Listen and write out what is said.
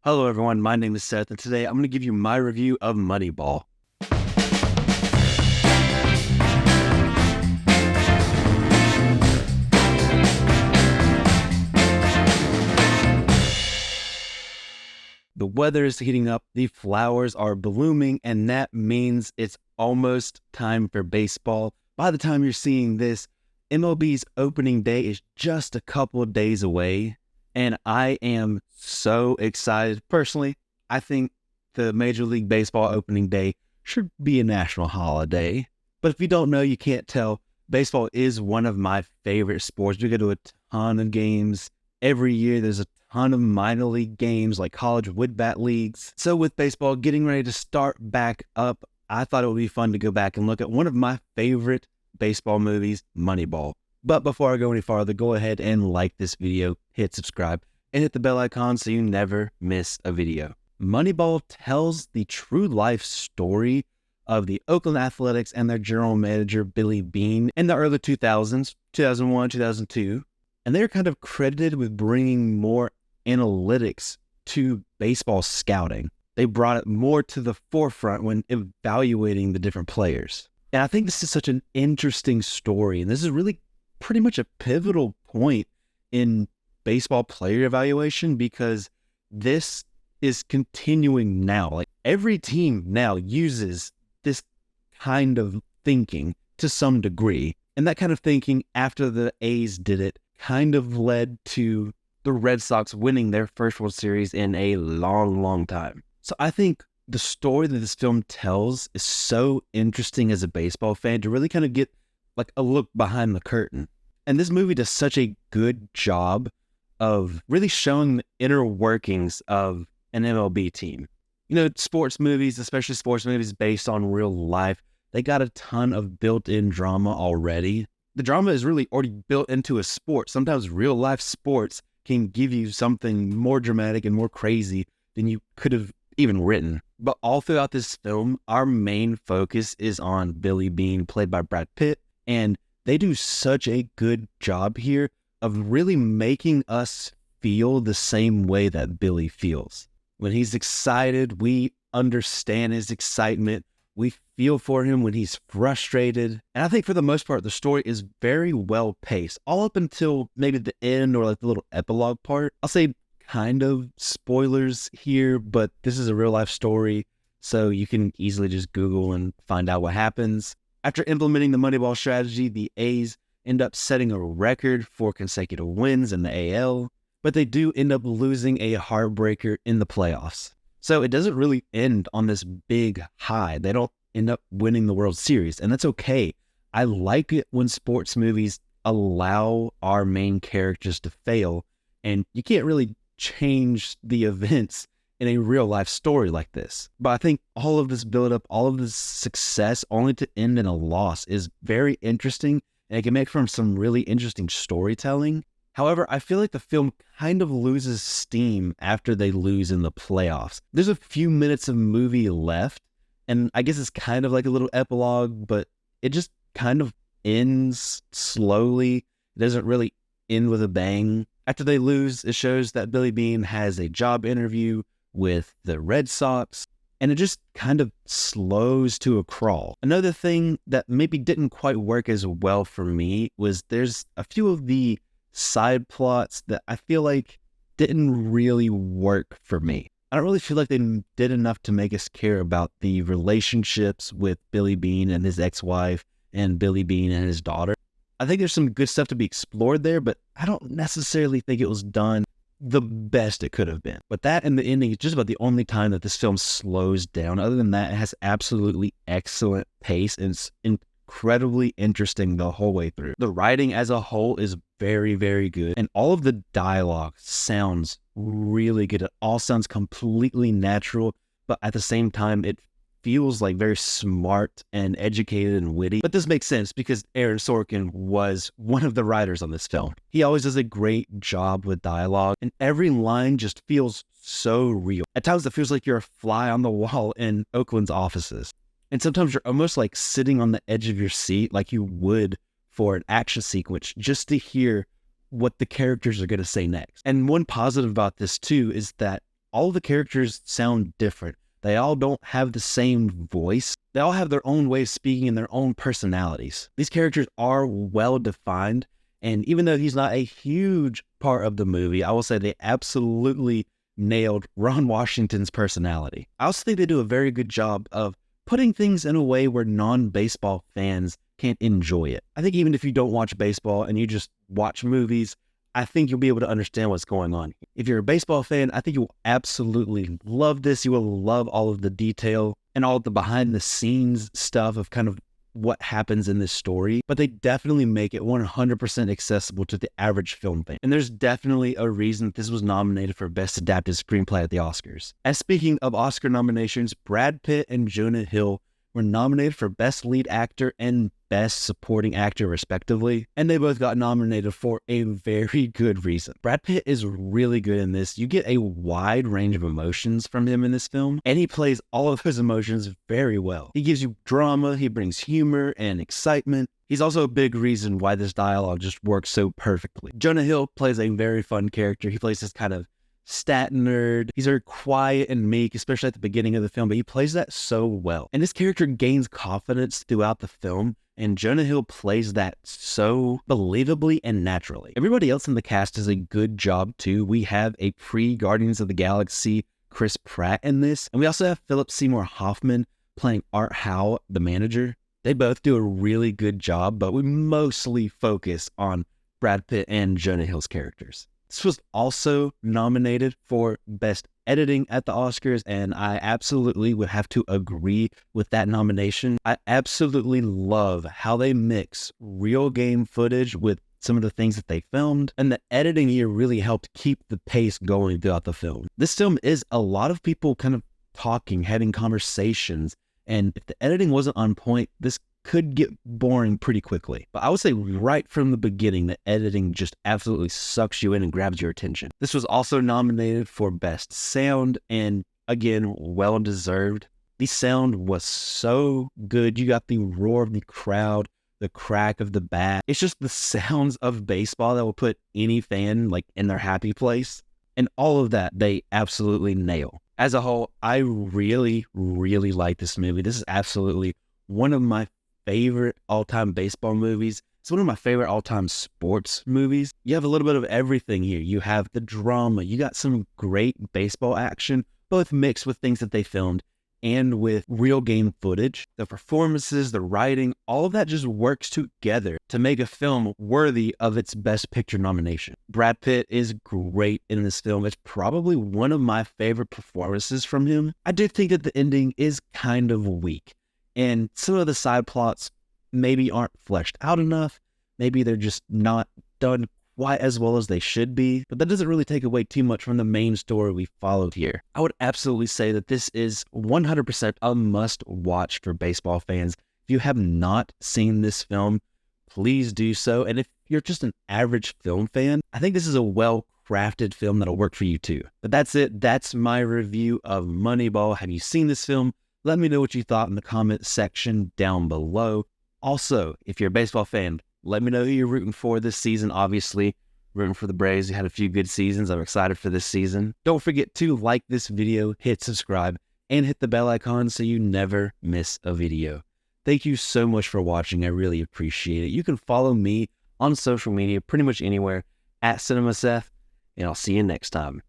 Hello, everyone. My name is Seth, and today I'm going to give you my review of Moneyball. The weather is heating up, the flowers are blooming, and that means it's almost time for baseball. By the time you're seeing this, MLB's opening day is just a couple of days away, and I am so excited. Personally, I think the Major League Baseball opening day should be a national holiday. But if you don't know, you can't tell, baseball is one of my favorite sports. We go to a ton of games. Every year there's a ton of minor league games like college wood bat leagues. So with baseball getting ready to start back up, I thought it would be fun to go back and look at one of my favorite baseball movies, Moneyball. But before I go any farther, go ahead and like this video, hit subscribe, and hit the bell icon so you never miss a video. Moneyball tells the true life story of the Oakland Athletics and their general manager, Billy Beane, in the early 2000s, 2001, 2002. And they're kind of credited with bringing more analytics to baseball scouting. They brought it more to the forefront when evaluating the different players. And I think this is such an interesting story. And this is really pretty much a pivotal point in baseball player evaluation because this is continuing now. Like every team now uses this kind of thinking to some degree. And that kind of thinking after the A's did it kind of led to the Red Sox winning their first World Series in a long, long time. So I think the story that this film tells is so interesting as a baseball fan to really kind of get like a look behind the curtain. And this movie does such a good job of really showing the inner workings of an MLB team. You know, sports movies, especially sports movies based on real life, they got a ton of built-in drama already. The drama is really already built into a sport. Sometimes real life sports can give you something more dramatic and more crazy than you could have even written. But all throughout this film, our main focus is on Billy Beane, played by Brad Pitt, and they do such a good job here of really making us feel the same way that Billy feels. When he's excited, we understand his excitement. We feel for him when he's frustrated. And I think for the most part, the story is very well paced, all up until maybe the end or like the little epilogue part. I'll say kind of spoilers here, but this is a real life story, so you can easily just Google and find out what happens. After implementing the Moneyball strategy, the A's end up setting a record for consecutive wins in the AL, but they do end up losing a heartbreaker in the playoffs. So it doesn't really end on this big high. They don't end up winning the World Series, and that's okay. I like it when sports movies allow our main characters to fail, and you can't really change the events in a real life story like this. But I think all of this buildup, all of this success only to end in a loss is very interesting, and it can make for some really interesting storytelling. However, I feel like the film kind of loses steam after they lose in the playoffs. There's a few minutes of movie left, and I guess it's kind of like a little epilogue, but it just kind of ends slowly. It doesn't really end with a bang. After they lose, it shows that Billy Beane has a job interview with the Red Sox, and it just kind of slows to a crawl. Another thing that maybe didn't quite work as well for me was there's a few of the side plots that I feel like didn't really work for me. I don't really feel like they did enough to make us care about the relationships with Billy Beane and his ex-wife and Billy Beane and his daughter. I think there's some good stuff to be explored there, but I don't necessarily think it was done the best it could have been. But that and the ending is just about the only time that this film slows down. Other than that, it has absolutely excellent pace and it's incredibly interesting the whole way through. The writing as a whole is very, very good. And all of the dialogue sounds really good. It all sounds completely natural, but at the same time, it feels like very smart and educated and witty. But this makes sense because Aaron Sorkin was one of the writers on this film. He always does a great job with dialogue, and every line just feels so real. At times, it feels like you're a fly on the wall in Oakland's offices. And sometimes you're almost like sitting on the edge of your seat like you would for an action sequence just to hear what the characters are going to say next. And one positive about this too is that all the characters sound different. They all don't have the same voice. They all have their own way of speaking and their own personalities. These characters are well defined, and even though he's not a huge part of the movie, I will say they absolutely nailed Ron Washington's personality. I also think they do a very good job of putting things in a way where non-baseball fans can enjoy it. I think even if you don't watch baseball and you just watch movies, I think you'll be able to understand what's going on. If you're a baseball fan, I think you will absolutely love this. You will love all of the detail and all of the behind the scenes stuff of kind of what happens in this story, but they definitely make it 100% accessible to the average film fan. And there's definitely a reason that this was nominated for Best Adapted Screenplay at the Oscars. As speaking of Oscar nominations, Brad Pitt and Jonah Hill were nominated for Best Lead Actor and Best Supporting Actor, respectively, and they both got nominated for a very good reason. Brad Pitt is really good in this. You get a wide range of emotions from him in this film, and he plays all of those emotions very well. He gives you drama, he brings humor and excitement. He's also a big reason why this dialogue just works so perfectly. Jonah Hill plays a very fun character. He plays this kind of stat nerd. He's very quiet and meek, especially at the beginning of the film, but he plays that so well. And this character gains confidence throughout the film, and Jonah Hill plays that so believably and naturally. Everybody else in the cast does a good job too. We have a pre-Guardians of the Galaxy Chris Pratt in this, and we also have Philip Seymour Hoffman playing Art Howe, the manager. They both do a really good job, but we mostly focus on Brad Pitt and Jonah Hill's characters. This was also nominated for Best Editing at the Oscars, and I absolutely would have to agree with that nomination. I absolutely love how they mix real game footage with some of the things that they filmed, and the editing here really helped keep the pace going throughout the film. This film is a lot of people kind of talking, having conversations, and if the editing wasn't on point, this could get boring pretty quickly. But I would say right from the beginning, the editing just absolutely sucks you in and grabs your attention. This was also nominated for Best Sound, and again, well deserved. The sound was so good. You got the roar of the crowd, the crack of the bat. It's just the sounds of baseball that will put any fan like in their happy place. And all of that, they absolutely nail. As a whole, I really, really like this movie. This is absolutely one of my favorite all-time baseball movies. It's one of my favorite all-time sports movies. You have a little bit of everything here. You have the drama. You got some great baseball action, both mixed with things that they filmed and with real game footage. The performances, the writing, all of that just works together to make a film worthy of its Best Picture nomination. Brad Pitt is great in this film. It's probably one of my favorite performances from him. I do think that the ending is kind of weak, and some of the side plots maybe aren't fleshed out enough. Maybe they're just not done quite as well as they should be, but that doesn't really take away too much from the main story we followed here. I would absolutely say that this is 100% a must-watch for baseball fans. If you have not seen this film, please do so. And if you're just an average film fan, I think this is a well-crafted film that'll work for you too. But that's it. That's my review of Moneyball. Have you seen this film? Let me know what you thought in the comment section down below. Also, if you're a baseball fan, let me know who you're rooting for this season. Obviously, rooting for the Braves. You had a few good seasons. I'm excited for this season. Don't forget to like this video, hit subscribe, and hit the bell icon so you never miss a video. Thank you so much for watching. I really appreciate it. You can follow me on social media pretty much anywhere at CinemaSeth, and I'll see you next time.